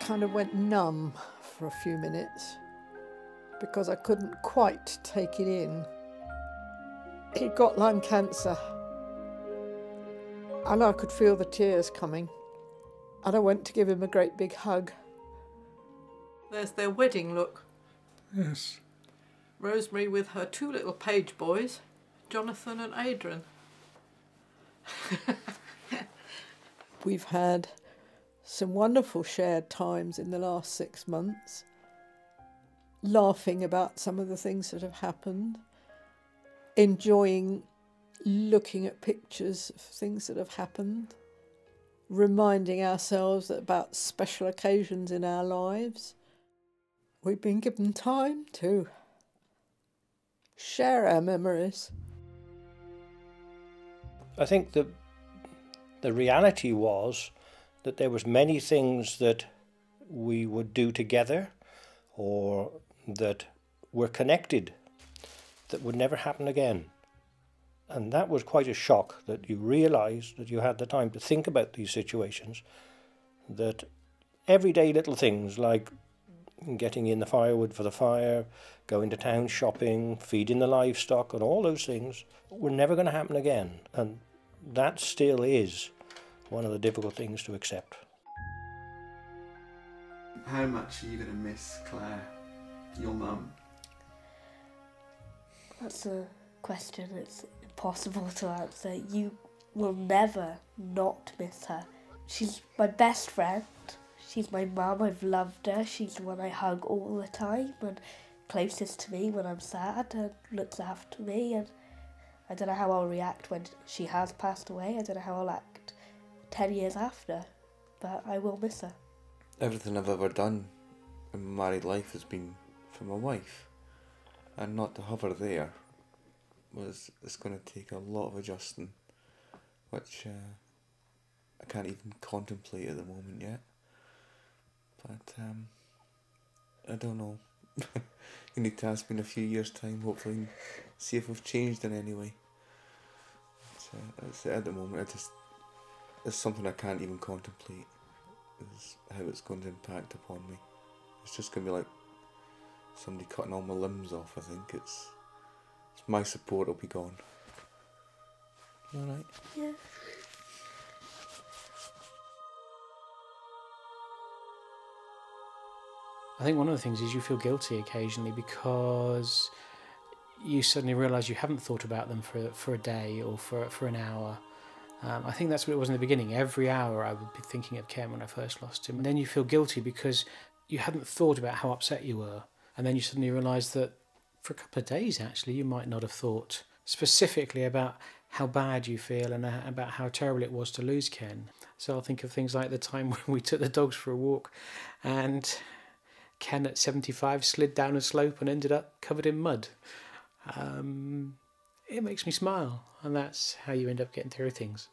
kind of went numb for a few minutes because I couldn't quite take it in. He'd got lung cancer and I could feel the tears coming, and I went to give him a great big hug. There's their wedding look. Yes. Rosemary with her two little page boys, Jonathan and Adrian. We've had some wonderful shared times in the last 6 months, laughing about some of the things that have happened, enjoying looking at pictures of things that have happened, reminding ourselves about special occasions in our lives. We've been given time to share our memories. I think the reality was that there was many things that we would do together or that were connected that would never happen again. And that was quite a shock, that you realised that you had the time to think about these situations, that everyday little things like getting in the firewood for the fire, going to town shopping, feeding the livestock and all those things were never going to happen again. And that still is one of the difficult things to accept. How much are you going to miss Claire, your mum? That's a question that's impossible to answer. You will never not miss her. She's my best friend. She's my mum. I've loved her. She's the one I hug all the time and closest to me when I'm sad and looks after me. And I don't know how I'll react when she has passed away. I don't know how I'll act 10 years after, but I will miss her. Everything I've ever done in my married life has been for my wife, and not to have her there it's going to take a lot of adjusting, which I can't even contemplate at the moment yet. But I don't know. You need to ask me in a few years' time, hopefully, and see if I've changed in any way. At the moment, it's something I can't even contemplate, is how it's going to impact upon me. It's just going to be like somebody cutting all my limbs off, I think. It's my support will be gone. You alright? Yeah. I think one of the things is you feel guilty occasionally because you suddenly realise you haven't thought about them for a day or for an hour. I think that's what it was in the beginning. Every hour I would be thinking of Ken when I first lost him. And then you feel guilty because you hadn't thought about how upset you were. And then you suddenly realise that for a couple of days, actually, you might not have thought specifically about how bad you feel and about how terrible it was to lose Ken. So I'll think of things like the time when we took the dogs for a walk and Ken at 75 slid down a slope and ended up covered in mud. It makes me smile, and that's how you end up getting through things.